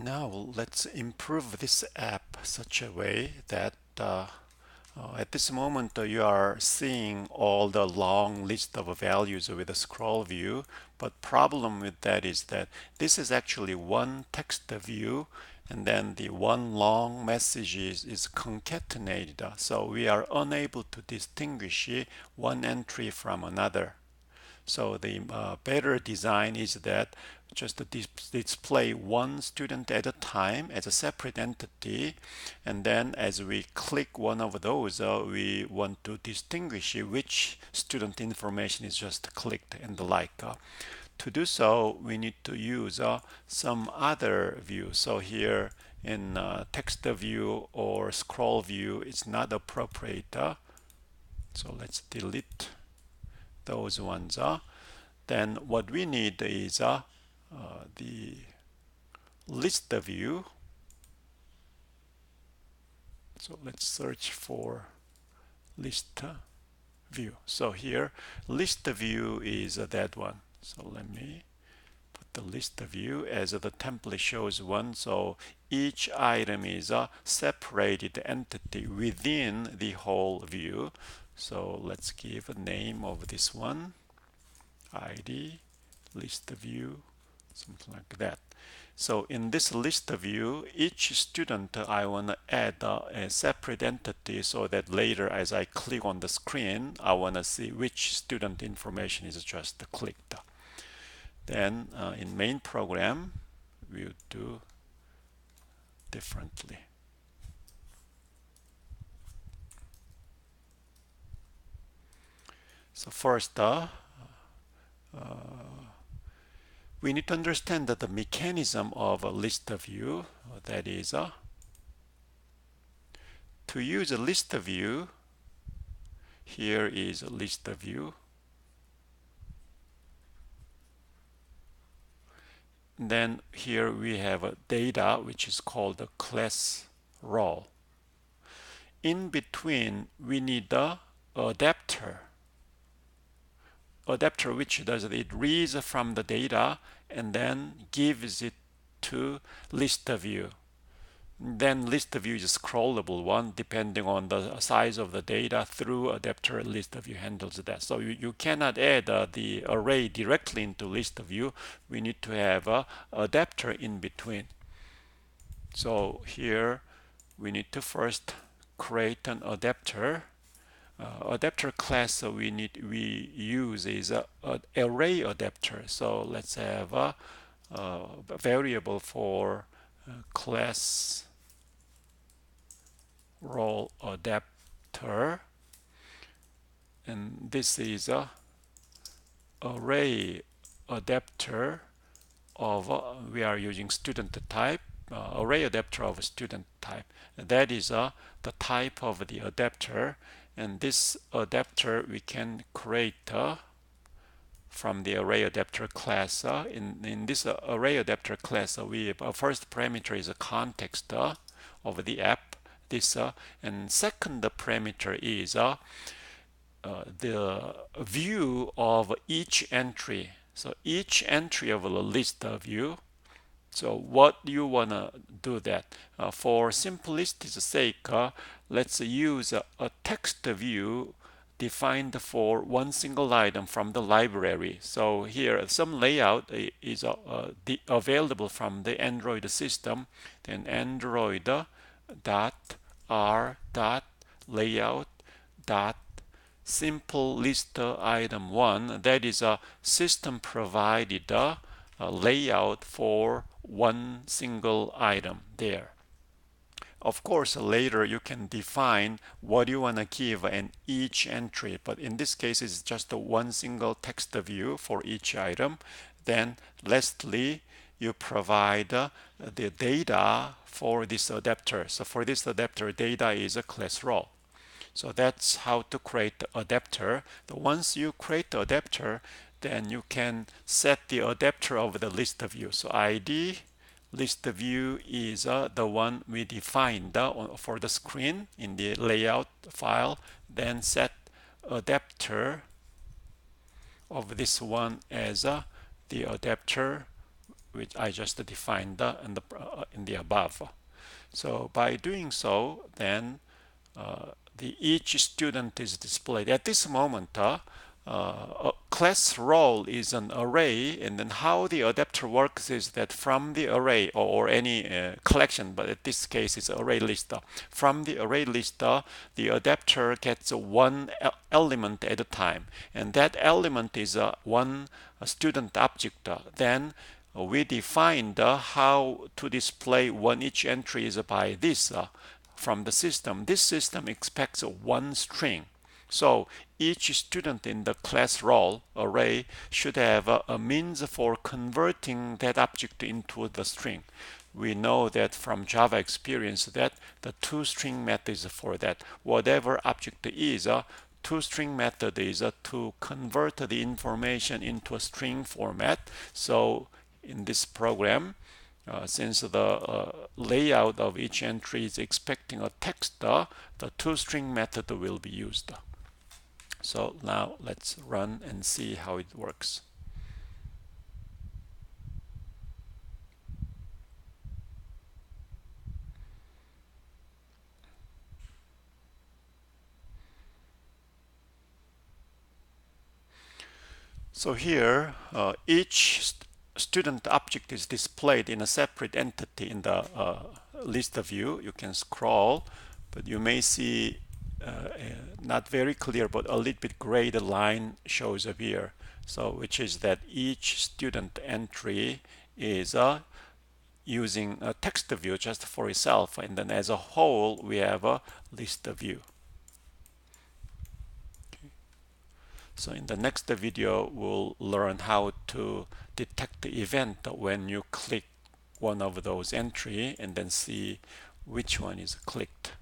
Now let's improve this app such a way that at this moment you are seeing all the long list of values with a scroll view, but problem with that is that this is actually one text view, and then the one long message is concatenated, so we are unable to distinguish one entry from another. So the better design is that just to display one student at a time as a separate entity, and then as we click one of those, we want to distinguish which student information is just clicked and the like. To do so, we need to use some other view. So here in text view or scroll view, it's not appropriate. So let's delete those ones. Then what we need is the list view. So let's search for list view. So here list view is that one. So let me put the list view as the template shows one. So each item is a separated entity within the whole view. So let's give a name of this one, ID, list view, something like that. So in this list view, each student I want to add a separate entity so that later as I click on the screen, I want to see which student information is just clicked. Then in main program, we'll do differently. So first, we need to understand that the mechanism of a list view, that is, to use a list view, here is a list view. Then here we have a data which is called the class role. In between, we need the adapter. Adapter which does it reads from the data and then gives it to list view. Then list view is a scrollable one depending on the size of the data. Through adapter, list view handles that. So you cannot add the array directly into list view. We need to have a adapter in between. So here we need to first create an adapter. Adapter class we use is a array adapter. So let's have a variable for class role adapter, and this is a array adapter of we are using student type, array adapter of student type. That is the type of the adapter, and this adapter we can create from the array adapter class. In this array adapter class, we first parameter is a context of the app. This and second parameter is the view of each entry. So each entry of the list view. So what you want to do that? For simplicity's sake, let's use a text view defined for one single item from the library. So here some layout is available from the Android system. Then Android dot r dot layout dot simple list item 1. That is a system provided layout for one single item there. Of course, later you can define what you want to give in each entry, but in this case it's just a one single text view for each item. Then lastly, you provide the data for this adapter. So for this adapter, data is a class role. So that's how to create the adapter. Once you create the adapter, then you can set the adapter of the list view. So ID list view is the one we defined for the screen in the layout file. Then set adapter of this one as the adapter which I just defined in the above. So by doing so, then each student is displayed. At this moment, a class role is an array, and then how the adapter works is that from the array or any collection, but in this case it's array list. From the array list, the adapter gets one element at a time, and that element is one student object. Then we defined how to display one each entry is by this from the system. This system expects one string. So each student in the class role array should have a means for converting that object into the string. We know that from Java experience that the toString method is for that. Whatever object is, toString method is to convert the information into a string format. So in this program, since the layout of each entry is expecting a text, the toString method will be used. So now let's run and see how it works. So here, each student object is displayed in a separate entity in the list view. You can scroll, but you may see not very clear, but a little bit gray the line shows up here. So which is that each student entry is using a text view just for itself, and then as a whole we have a list view. So in the next video, we'll learn how to detect the event when you click one of those entry and then see which one is clicked.